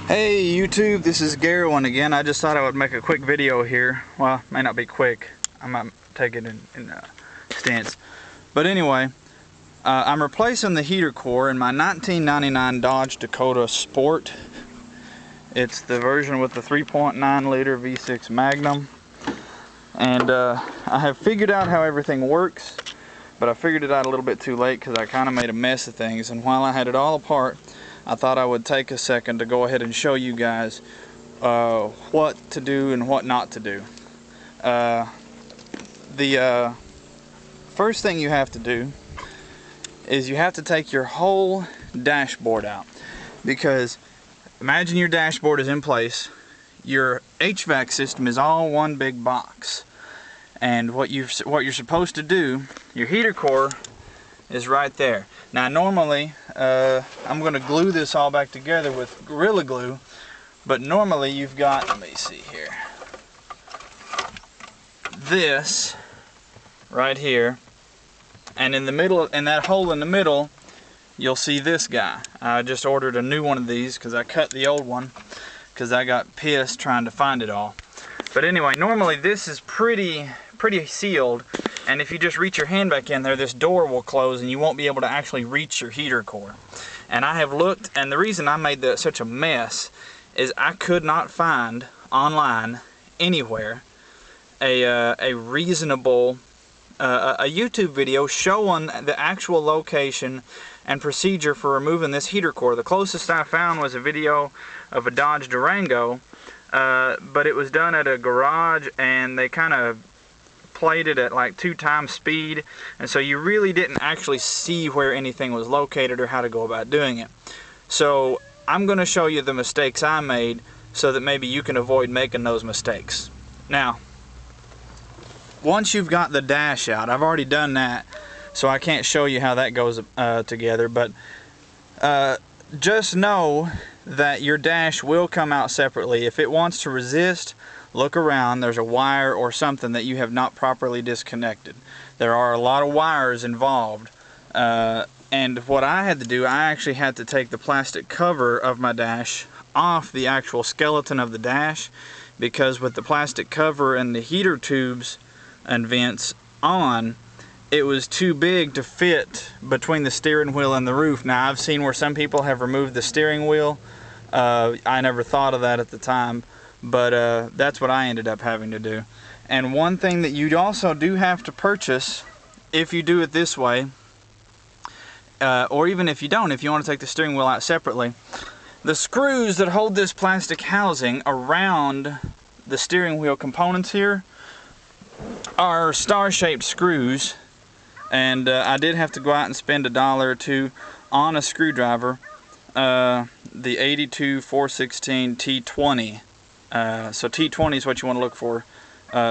Hey YouTube, this is Garrett again. I just thought I would make a quick video here. Well, it may not be quick. I might take it in stints. But anyway, I'm replacing the heater core in my 1999 Dodge Dakota Sport. It's the version with the 3.9 liter V6 Magnum. And I have figured out how everything works, but I figured it out a little bit too late because I kind of made a mess of things. And while I had it all apart, I thought I would take a second to go ahead and show you guys what to do and what not to do. The first thing you have to do is you have to take your whole dashboard out, because imagine your dashboard is in place, your HVAC system is all one big box, and what you're supposed to do, your heater core is right there. Now normally I'm going to glue this all back together with Gorilla Glue, but normally you've got, let me see here, this right here, and in the middle, in that hole in the middle, you'll see this guy. I just ordered a new one of these because I cut the old one because I got pissed trying to find it all. But anyway, normally this is pretty sealed, and if you just reach your hand back in there, this door will close and you won't be able to actually reach your heater core. And I have looked, and the reason I made that such a mess is I could not find online anywhere a reasonable a YouTube video showing the actual location and procedure for removing this heater core. The closest I found was a video of a Dodge Durango, but it was done at a garage, and they kind of played it at like 2 times speed, and so you really didn't actually see where anything was located or how to go about doing it. So I'm going to show you the mistakes I made so that maybe you can avoid making those mistakes. Now, once you've got the dash out, I've already done that, so I can't show you how that goes together, but just know that your dash will come out separately. If it wants to resist, look around. There's a wire or something that you have not properly disconnected. There are a lot of wires involved, and what I had to do, I actually had to take the plastic cover of my dash off the actual skeleton of the dash, because with the plastic cover and the heater tubes and vents on, it was too big to fit between the steering wheel and the roof. Now, I've seen where some people have removed the steering wheel. I never thought of that at the time, but that's what I ended up having to do. And one thing that you also do have to purchase, if you do it this way, or even if you don't, if you want to take the steering wheel out separately, the screws that hold this plastic housing around the steering wheel components here are star-shaped screws, and I did have to go out and spend $1 or $2 on a screwdriver, the 82-416 T20. So T20 is what you want to look for,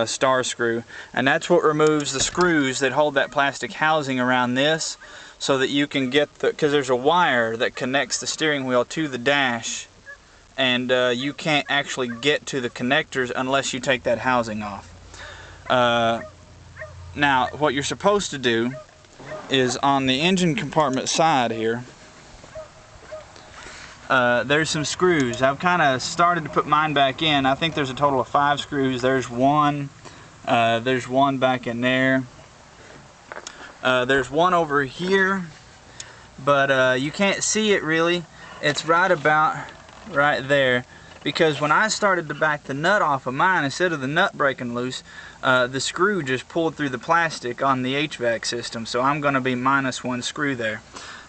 star screw, and that's what removes the screws that hold that plastic housing around this, so that you can get the, because there's a wire that connects the steering wheel to the dash, and you can't actually get to the connectors unless you take that housing off. Now, what you're supposed to do is on the engine compartment side here, there's some screws. I've kind of started to put mine back in. I think there's a total of 5 screws. There's one back in there. There's one over here, but you can't see it really. It's right about right there, because when I started to back the nut off of mine, instead of the nut breaking loose, the screw just pulled through the plastic on the HVAC system, so I'm going to be minus 1 screw there.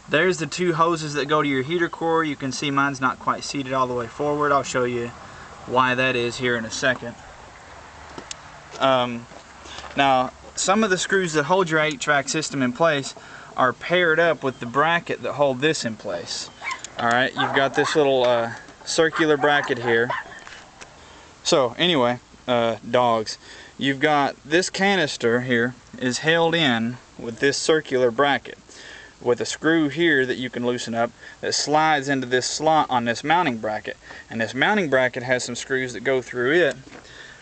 There's the 2 hoses that go to your heater core. You can see mine's not quite seated all the way forward. I'll show you why that is here in a second. Now, some of the screws that hold your HVAC system in place are paired up with the bracket that hold this in place. Alright, you've got this little circular bracket here. So anyway, dogs, you've got this canister here is held in with this circular bracket with a screw here that you can loosen up that slides into this slot on this mounting bracket, and this mounting bracket has some screws that go through it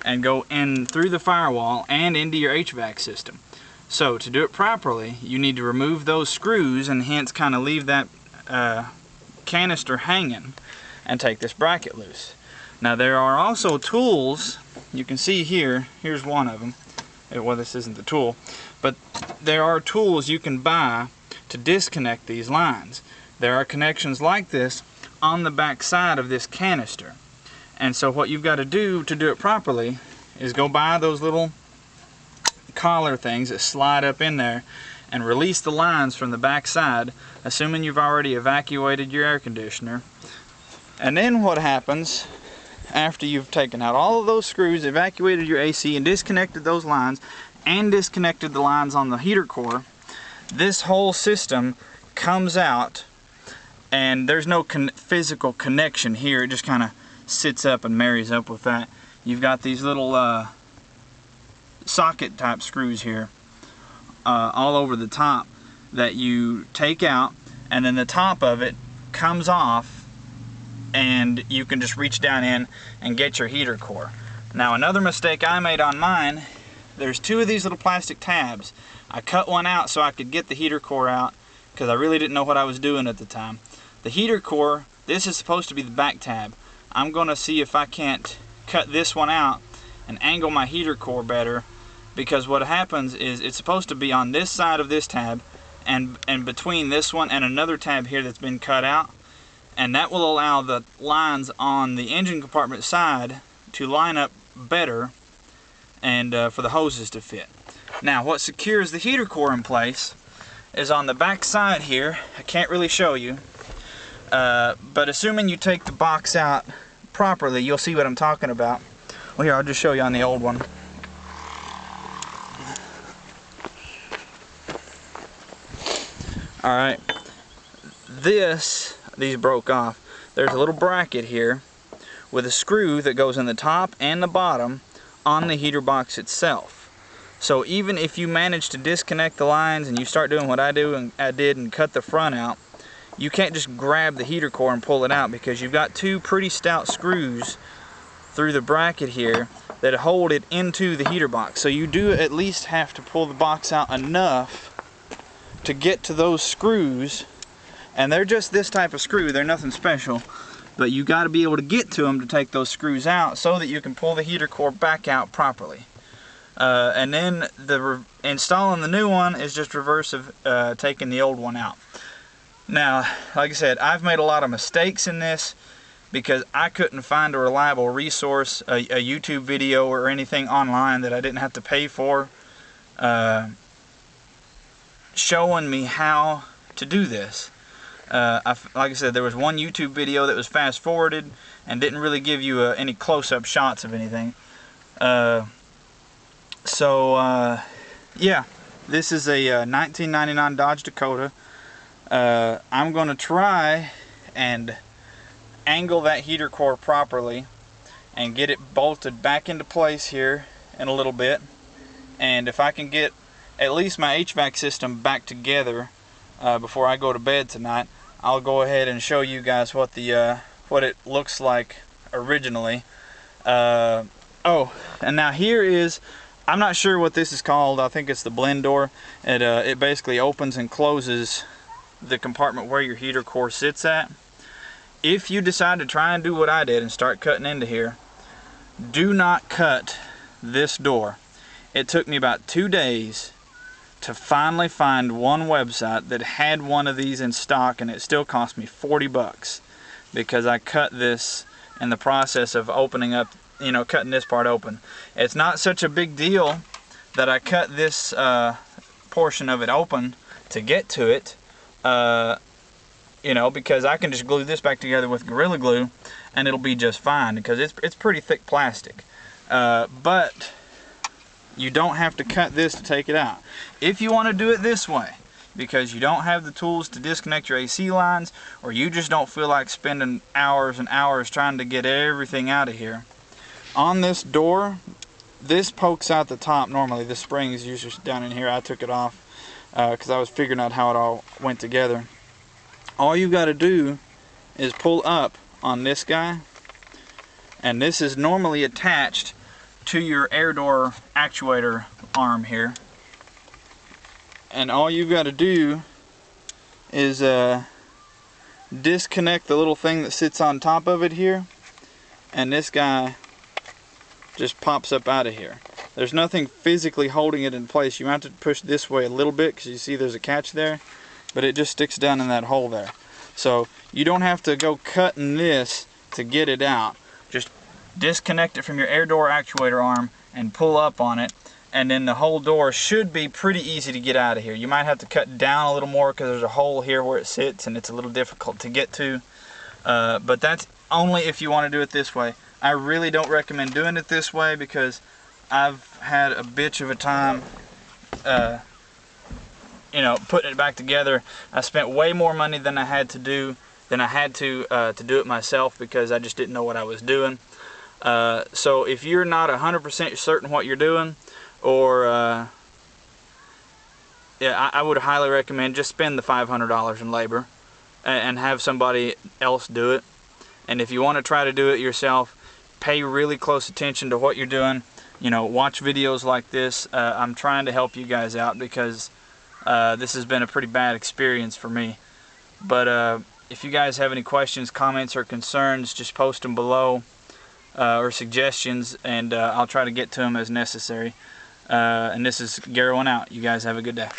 and go in through the firewall and into your HVAC system. So to do it properly, you need to remove those screws and hence kind of leave that canister hanging. and take this bracket loose. Now there are also tools, you can see here, here's one of them. Well, this isn't the tool, but there are tools you can buy to disconnect these lines. There are connections like this on the back side of this canister. And so what you've got to do it properly is go buy those little collar things that slide up in there and release the lines from the back side, assuming you've already evacuated your air conditioner. And then what happens after you've taken out all of those screws, evacuated your AC, and disconnected those lines, and disconnected the lines on the heater core, this whole system comes out, and there's no physical connection here. It just kind of sits up and marries up with that. You've got these little socket type screws here all over the top that you take out, and then the top of it comes off, and you can just reach down in and get your heater core. Now another mistake I made on mine, there's two of these little plastic tabs. I cut one out so I could get the heater core out because I really didn't know what I was doing at the time. The heater core, this is supposed to be the back tab. I'm going to see if I can't cut this one out and angle my heater core better, because what happens is it's supposed to be on this side of this tab and between this one and another tab here that's been cut out, and that will allow the lines on the engine compartment side to line up better and for the hoses to fit. Now what secures the heater core in place is on the back side here. I can't really show you, but assuming you take the box out properly, you'll see what I'm talking about. Well, here, I'll just show you on the old one. Alright, these broke off. There's a little bracket here with a screw that goes in the top and the bottom on the heater box itself. So even if you manage to disconnect the lines and you start doing what I did and cut the front out, you can't just grab the heater core and pull it out, because you've got two pretty stout screws through the bracket here that hold it into the heater box. So you do at least have to pull the box out enough to get to those screws, and they're just this type of screw, they're nothing special, but you got to be able to get to them to take those screws out so that you can pull the heater core back out properly. And then installing the new one is just reverse of taking the old one out. Now, like I said, I've made a lot of mistakes in this because I couldn't find a reliable resource, a YouTube video or anything online that I didn't have to pay for, showing me how to do this. Like I said, there was one YouTube video that was fast forwarded and didn't really give you any close-up shots of anything. Yeah, this is a 1999 Dodge Dakota. I'm going to try and angle that heater core properly and get it bolted back into place here in a little bit. And if I can get at least my HVAC system back together before I go to bed tonight, I'll go ahead and show you guys what it looks like originally. Oh, and now here is, I'm not sure what this is called. I think it's the blend door. It basically opens and closes the compartment where your heater core sits at. If you decide to try and do what I did and start cutting into here, do not cut this door. It took me about 2 days to finally find one website that had one of these in stock, and it still cost me 40 bucks because I cut this in the process of opening up, cutting this part open. It's not such a big deal that I cut this portion of it open to get to it, because I can just glue this back together with Gorilla Glue and it'll be just fine, because it's pretty thick plastic. But you don't have to cut this to take it out. If you want to do it this way, because you don't have the tools to disconnect your AC lines, or you just don't feel like spending hours and hours trying to get everything out of here, on this door, this pokes out the top normally. The spring is usually down in here. I took it off because I was figuring out how it all went together. All you got to do is pull up on this guy, and this is normally attached to your air door actuator arm here, and all you've got to do is disconnect the little thing that sits on top of it here, and this guy just pops up out of here. There's nothing physically holding it in place. You might have to push this way a little bit because you see there's a catch there, but it just sticks down in that hole there. So you don't have to go cutting this to get it out. Just disconnect it from your air door actuator arm and pull up on it, and then the whole door should be pretty easy to get out of here. You might have to cut down a little more because there's a hole here where it sits and it's a little difficult to get to, but that's only if you want to do it this way. I really don't recommend doing it this way because I've had a bitch of a time you know, putting it back together. I spent way more money than I had to do it myself because I just didn't know what I was doing. So if you're not 100% certain what you're doing, or yeah, I would highly recommend just spend the $500 in labor and have somebody else do it. And if you want to try to do it yourself, pay really close attention to what you're doing. You know, watch videos like this. I'm trying to help you guys out because this has been a pretty bad experience for me. But if you guys have any questions, comments, or concerns, just post them below, or suggestions, and I'll try to get to them as necessary. And this is Garrowing out. You guys have a good day.